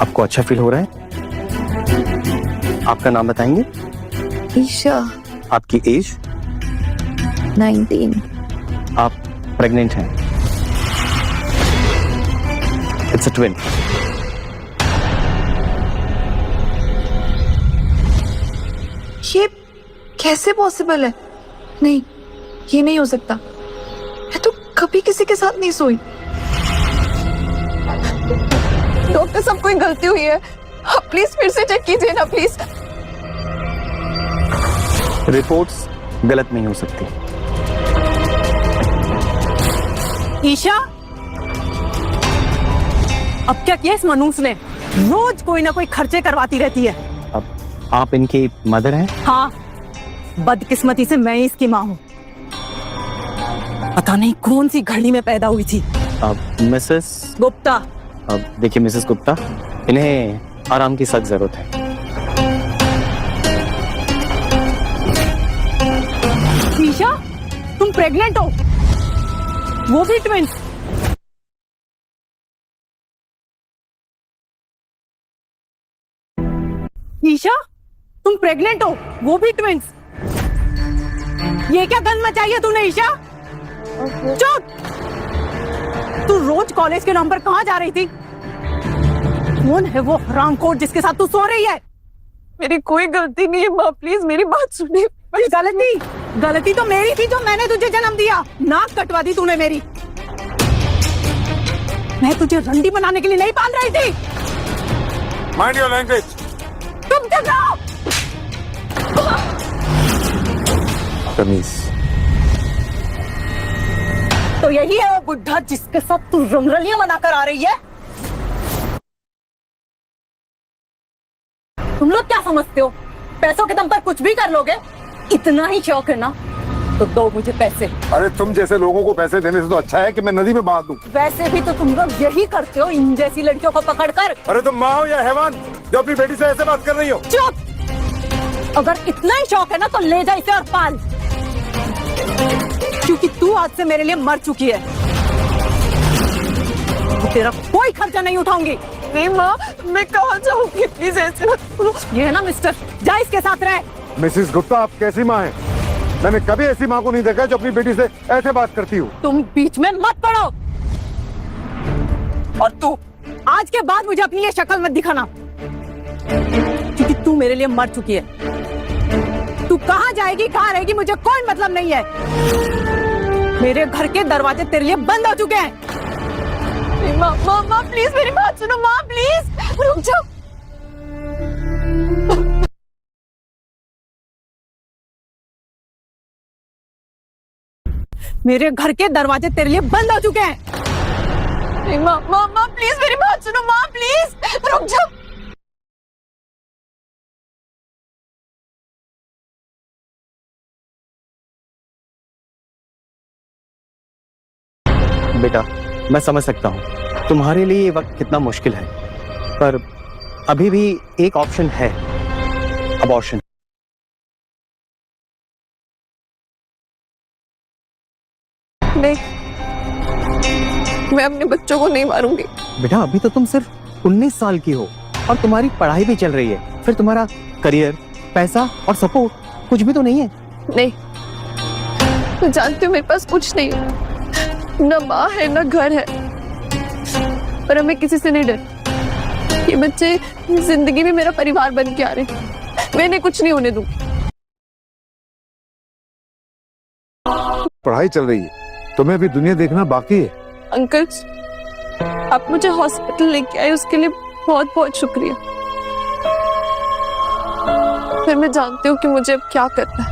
आपको अच्छा फील हो रहा है? आपका नाम बताएंगे? ईशा। आपकी एज? 19। आप प्रेग्नेंट हैं? It's a twin. ये कैसे पॉसिबल है? नहीं, ये नहीं हो सकता। मैं तो कभी किसी के साथ नहीं सोई। डॉक्टर साहब, कोई गलती हुई है, आप प्लीज फिर से चेक कीजिए ना प्लीज। रिपोर्ट्स गलत नहीं हो सकती। ईशा, अब क्या किया इस मनूस ने? रोज कोई ना कोई खर्चे करवाती रहती है। अब आप इनकी मदर हैं? हाँ, बदकिस्मती से मैं ही इसकी माँ हूँ। पता नहीं कौन सी घड़ी में पैदा हुई थी। अब मिसेस गुप्ता। अब देखिए मिसेस गुप्ता, इन्हें आराम की सख्त जरूरत है। ईशा, तुम प्रेग्नेंट हो, वो भी ट्विंस। ईशा, तुम प्रेग्नेंट हो, वो भी ट्विंस। ये क्या गंद मचाई है तूने ईशा? चुप! तू रोज कॉलेज के नाम पर कहाँ जा रही थी? कौन है वो हरामखोर जिसके साथ तू सो रही है? मेरी कोई गलती नहीं है माँ, प्लीज मेरी बात सुनिए। गलती तो मेरी थी जो मैंने तुझे जन्म दिया। नाक कटवा दी तूने मेरी। मैं तुझे रंडी बनाने के लिए नहीं पाल रही थी। Mind your language. तुम चुप रहो। तमीज। तो यही है वो बुढ़ा जिसके साथ तू रंगरलियां बनाकर आ रही है। तुम लोग क्या समझते हो? पैसों के दम पर कुछ भी कर लोगे? इतना ही शौक है ना तो दो मुझे पैसे। अरे तुम जैसे लोगों को पैसे देने से तो अच्छा है कि मैं नदी में बांध दूं। वैसे भी तो तुम लोग यही करते हो, इन जैसी लड़कियों को पकड़कर। अरे तुम माँ हो या हैवान जो अपनी बेटी से ऐसे बात कर रही हो? चुप! अगर इतना ही शौक है ना तो ले जा इसे और पाल, क्योंकि तू आज से मेरे लिए मर चुकी है। तेरा कोई खर्चा नहीं उठाऊंगी। नहीं माँ, मैं कहाँ जाऊंगी, प्लीज ऐसे मत करो। ये है ना मिस्टर, जा इसके साथ रहे। मिसेस गुप्ता, आप कैसी माँ हैं? मैंने कभी ऐसी माँ को नहीं देखा जो अपनी बेटी से ऐसे बात करती हो। तुम बीच में मत पड़ो। और तू आज के बाद मुझे अपनी ये शक्ल मत दिखाना, क्योंकि तू मेरे लिए मर चुकी है। तू कहाँ जाएगी, कहाँ रहेगी, मुझे कोई मतलब नहीं है। मेरे घर के दरवाजे तेरे लिए बंद हो चुके हैं। माँ माँ माँ प्लीज मेरी बात सुनो माँ, प्लीज रुक जाओ। मेरे घर के दरवाजे तेरे लिए बंद हो चुके हैं। माँ माँ माँ प्लीज मेरी बात सुनो माँ, प्लीज रुक जाओ। बेटा, मैं समझ सकता हूँ तुम्हारे लिए ये वक्त कितना मुश्किल है, पर अभी भी एक ऑप्शन है, अबॉर्शन। नहीं, मैं अपने बच्चों को नहीं मारूंगी। बेटा, अभी तो तुम सिर्फ 19 साल की हो और तुम्हारी पढ़ाई भी चल रही है। फिर तुम्हारा करियर, पैसा और सपोर्ट कुछ भी तो नहीं है। नहीं, मैं जानती हूँ मेरे पास कुछ नहीं है, ना माँ है ना घर है, पर मैं किसी से नहीं डर। ये बच्चे जिंदगी में मेरा परिवार बन के आ रहे, मैं इन्हें कुछ नहीं होने दूँ। पढ़ाई चल रही है, तुम्हें अभी दुनिया देखना बाकी है। अंकल, आप मुझे हॉस्पिटल लेके आए उसके लिए बहुत बहुत शुक्रिया। फिर मैं जानती हूँ कि मुझे अब क्या करना है।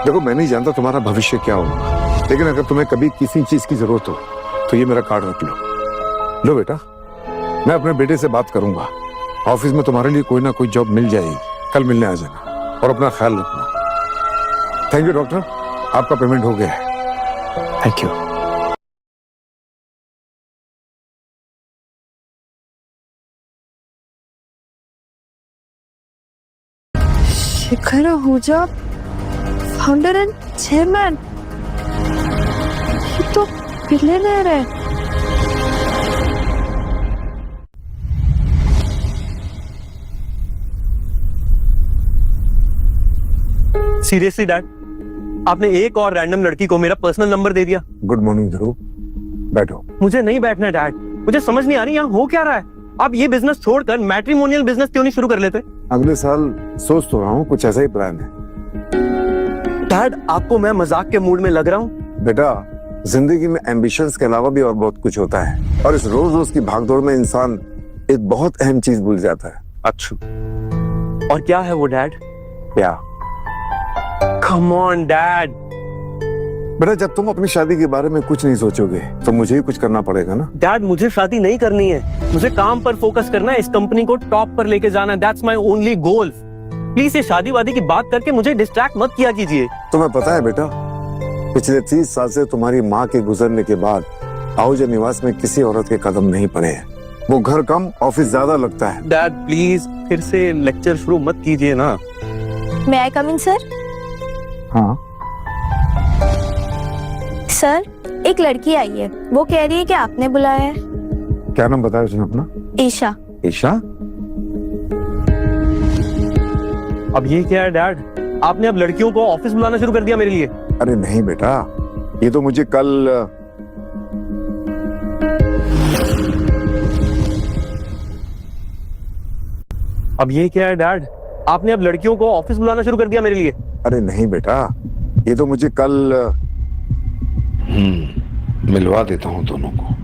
देखो, मैं नहीं जानता तुम्हारा भविष्य क्या होगा, लेकिन अगर तुम्हें कभी किसी चीज की जरूरत हो तो ये मेरा कार्ड रख लो। लो बेटा, मैं अपने बेटे से बात करूंगा। ऑफिस में तुम्हारे लिए कोई ना कोई जॉब मिल जाएगी। कल मिलने आ जाना और अपना ख्याल रखना। थैंक यू डॉक्टर, आपका पेमेंट हो गया है। Thank you. Shikhar Ahuja, founder and chairman, ये तो बिलियनर है। सीरियसली डैड, आपने एक और रैंडम लड़की को मेरा पर्सनल नंबर दे दिया। गुड मॉर्निंग ध्रुव, बैठो। मुझे नहीं बैठना डैड, मुझे समझ नहीं आ रही यहाँ हो क्या रहा है। आप ये बिजनेस छोड़कर मैट्रिमोनियल बिजनेस क्यों नहीं शुरू कर लेते? अगले साल सोच तो रहा हूँ, कुछ ऐसा ही प्लान है। डैड, आपको मैं मजाक के मूड में लग रहा हूँ? बेटा, जिंदगी में एम्बिशंस के अलावा भी और बहुत कुछ होता है, और इस रोज रोज की भागदौड़ में इंसान एक बहुत अहम चीज भूल जाता है। अच्छा, और क्या है वो डैड? क्या? Come on dad. बेटा, जब तुम अपनी शादी के बारे में कुछ नहीं सोचोगे तो मुझे ही कुछ करना पड़ेगा ना। डैड, मुझे शादी नहीं करनी है, मुझे काम पर फोकस करना है, इस कंपनी को टॉप पर लेके जाना है। That's my only goal. Please ये शादी वादी की बात करके मुझे डिस्ट्रैक्ट मत किया कीजिए। तुम्हें पता है बेटा, पिछले 30 साल से तुम्हारी माँ के गुजरने के बाद आहूजा निवास में किसी औरत के कदम नहीं पड़े हैं। वो घर कम ऑफिस ज्यादा लगता है। डैड प्लीज फिर से लेक्चर शुरू मत कीजिए ना। May I come in, sir? हाँ, सर, एक लड़की आई है, वो कह रही है कि आपने बुलाया है। क्या नाम बताया उसने अपना? ईशा। ईशा? अब ये क्या है डैड, आपने अब लड़कियों को ऑफिस बुलाना शुरू कर दिया मेरे लिए? अरे नहीं बेटा, ये तो मुझे कल अब ये क्या है डैड, आपने अब लड़कियों को ऑफिस बुलाना शुरू कर दिया मेरे लिए? अरे नहीं बेटा, ये तो मुझे कल मिलवा देता हूँ दोनों को,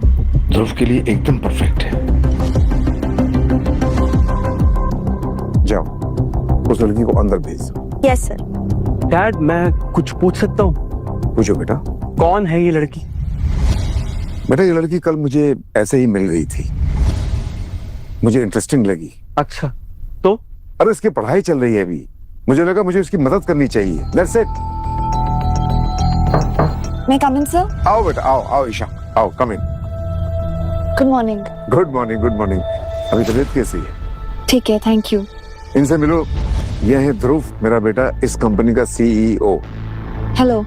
ध्रुव के लिए एकदम परफेक्ट है। जाओ, उस लड़की को अंदर भेज दो। Yes sir. डैड, मैं कुछ पूछ सकता हूँ? पूछो बेटा। कौन है ये लड़की? बेटा, ये लड़की कल मुझे ऐसे ही मिल गई थी, मुझे इंटरेस्टिंग लगी। अच्छा, तो? अरे इसकी पढ़ाई चल रही है अभी, मुझे लगा मुझे उसकी मदद करनी चाहिए। That's it. मैं कम इन सर? आओ बेटा, आओ आओ ईशा, आओ, come in. Good morning. Good morning, good morning. अभी तबीयत कैसी है? ठीक है, थैंक यू। इनसे मिलो, यह है ध्रुव, मेरा बेटा, इस कंपनी का CEO। हेलो।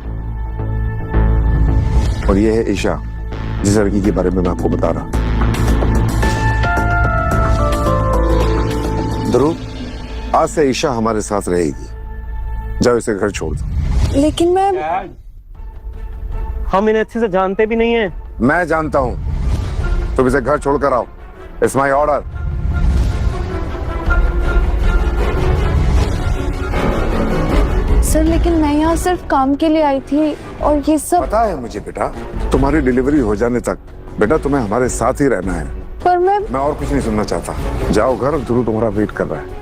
और ये है ईशा, जिस लड़की के बारे में मैं आपको बता रहा हूं। ध्रुव, आज से ईशा हमारे साथ रहेगी। जाओ, इसे घर छोड़ दो। लेकिन मैं हम इन्हें अच्छे से जानते भी नहीं हैं। मैं जानता हूं, तुम इसे घर छोड़कर आओ। It's my order. सर, लेकिन मैं यहाँ सिर्फ काम के लिए आई थी और ये सब। पता है मुझे बेटा, तुम्हारी डिलीवरी हो जाने तक बेटा तुम्हें हमारे साथ ही रहना है। पर मैं और कुछ नहीं सुनना चाहता। जाओ घर, ध्रुव तुम्हारा वेट कर रहा है।